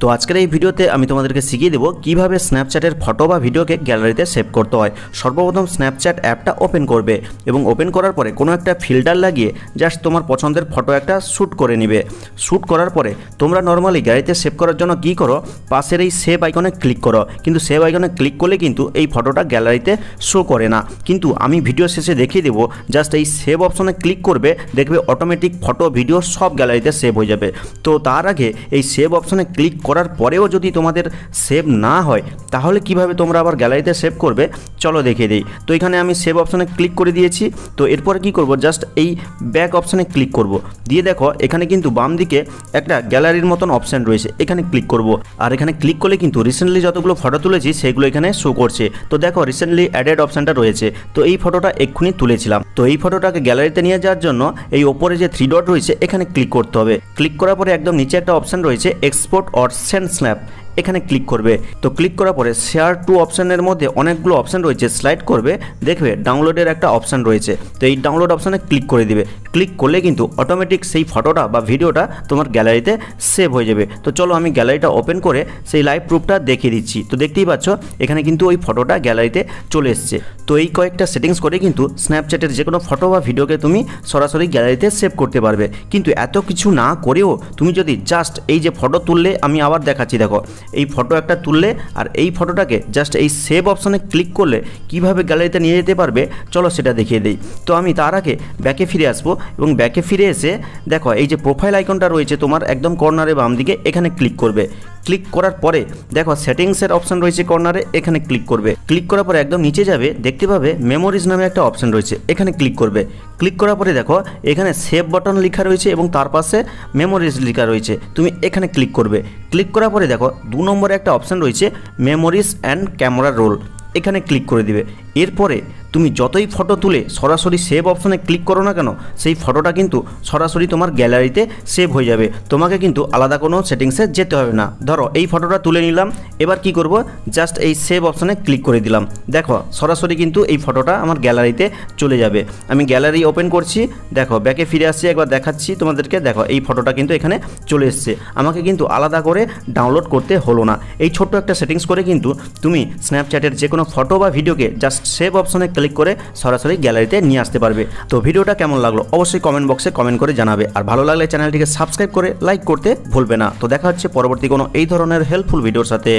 তো আজকের এই ভিডিওতে আমি তোমাদেরকে শিখিয়ে দেবো কিভাবে স্ন্যাপচ্যাটের ফটো বা ভিডিওকে গ্যালারিতে সেভ করতে হয়। সর্বপ্রথম স্ন্যাপচ্যাট অ্যাপটা ওপেন করবে এবং ওপেন করার পরে কোনো একটা ফিল্টার লাগিয়ে জাস্ট তোমার পছন্দের ফটো একটা শ্যুট করে নিবে। শ্যুট করার পরে তোমরা নর্মালি গ্যালারিতে সেভ করার জন্য কী করো, পাশের এই সেভ আইকনে ক্লিক করো। কিন্তু সেভ আইকনে ক্লিক করলে কিন্তু এই ফটোটা গ্যালারিতে শো করে না। কিন্তু আমি ভিডিও শেষে দেখিয়ে দেবো, জাস্ট এই সেভ অপশনে ক্লিক করবে, দেখবে অটোমেটিক ফটো ভিডিও সব গ্যালারিতে সেভ হয়ে যাবে। তো তার আগে এই সেভ অপশনে ক্লিক করার পরেও যদি তোমাদের সেভ না হয় তাহলে কিভাবে তোমরা আবার গ্যালারিতে সেভ করবে চলো দেখিয়ে দিই। তো এখানে আমি সেভ অপশনে ক্লিক করে দিয়েছি। তো এরপরে কি করব, জাস্ট এই ব্যাক অপশনে ক্লিক করব, দিয়ে দেখো এখানে কিন্তু বাম দিকে একটা গ্যালারির মতন অপশন রয়েছে, এখানে ক্লিক করব। আর এখানে ক্লিক করলে কিন্তু রিসেন্টলি যতগুলো ফটো তুলেছি সেগুলো এখানে শো করছে। তো দেখো রিসেন্টলি অ্যাডেড অপশনটা রয়েছে। তো এই ফটোটা এক্ষুনি তুলেছিলাম। তো এই ফটোটাকে গ্যালারিতে নিয়ে যাওয়ার জন্য এই ওপরে যে 3 ডট রয়েছে এখানে ক্লিক করতে হবে। ক্লিক করার পরে একদম নিচে একটা অপশন রয়েছে এক্সপোর্ট অর সেন্ড স্ন্যাপ, এখানে ক্লিক করবে। তো ক্লিক করার পরে শেয়ার টু অপশানের মধ্যে অনেকগুলো অপশান রয়েছে, স্লাইড করবে, দেখবে ডাউনলোডের একটা অপশান রয়েছে। তো এই ডাউনলোড অপশানে ক্লিক করে দিবে। ক্লিক করলে কিন্তু অটোমেটিক সেই ফটোটা বা ভিডিওটা তোমার গ্যালারিতে সেভ হয়ে যাবে। তো চলো আমি গ্যালারিটা ওপেন করে সেই লাইভ প্রুফটা দেখিয়ে দিচ্ছি। তো দেখতেই পাচ্ছ এখানে কিন্তু ওই ফটোটা গ্যালারিতে চলে এসছে। তো এই কয়েকটা সেটিংস করে কিন্তু স্ন্যাপচ্যাটের যে কোনো ফটো বা ভিডিওকে তুমি সরাসরি গ্যালারিতে সেভ করতে পারবে। কিন্তু এত কিছু না করেও তুমি যদি জাস্ট এই যে ফটো তুললে, আমি আবার দেখাচ্ছি, দেখো এই ফটো একটা তুললে আর এই ফটোটাকে জাস্ট এই সেভ অপশনে ক্লিক করলে কিভাবে গ্যালারিতে নিয়ে যেতে পারবে চলো সেটা দেখিয়ে দিই। তো আমি তার আগে ব্যাকে ফিরে আসবো এবং ব্যাকে ফিরে এসে দেখো এই যে প্রোফাইল আইকনটা রয়েছে তোমার একদম কর্নারে বাম দিকে, এখানে ক্লিক করবে। ক্লিক করার পরে দেখো সেটিংসের অপশন রয়েছে কর্নারে, এখানে ক্লিক করবে। ক্লিক করার পরে একদম নিচে যাবে, দেখতে পাবে মেমোরিজ নামে একটা অপশন রয়েছে, এখানে ক্লিক করবে। ক্লিক করার পরে দেখো এখানে সেভ বাটন লেখা রয়েছে এবং তার পাশে মেমোরিজ লেখা রয়েছে, তুমি এখানে ক্লিক করবে। ক্লিক করার পরে দেখো 2 নম্বরে একটা অপশন রয়েছে মেমোরিজ অ্যান্ড ক্যামেরা রোল, এখানে ক্লিক করে দিবে। এরপরে তুমি যতই ফটো তুলে সরাসরি সেভ অপশনে ক্লিক করো না কেন, সেই ফটোটা কিন্তু সরাসরি তোমার গ্যালারিতে সেভ হয়ে যাবে। তোমাকে কিন্তু আলাদা কোনো সেটিংসে যেতে হবে না। ধরো এই ফটোটা তুলে নিলাম, এবার কি করব, জাস্ট এই সেভ অপশনে ক্লিক করে দিলাম। দেখো সরাসরি কিন্তু এই ফটোটা আমার গ্যালারিতে চলে যাবে। আমি গ্যালারি ওপেন করছি, দেখো ব্যাকে ফিরে আসছি, একবার দেখাচ্ছি তোমাদেরকে। দেখো এই ফটোটা কিন্তু এখানে চলে এসছে, আমাকে কিন্তু আলাদা করে ডাউনলোড করতে হলো না। এই ছোট্ট একটা সেটিংস করে কিন্তু তুমি স্ন্যাপচ্যাটের যে কোনো ফটো বা ভিডিওকে জাস্ট সেভ অপশনে ক্লিক করে সরাসরি গ্যালারিতে নিয়ে আসতে পারবে। তো ভিডিওটা কেমন লাগলো অবশ্যই কমেন্ট বক্সে কমেন্ট করে জানাবে। আর ভালো লাগলে চ্যানেলটিকে সাবস্ক্রাইব করে লাইক করতে ভুলবে না। তো দেখা হচ্ছে পরবর্তী কোনো এই ধরনের হেল্পফুল ভিডিওর সাথে।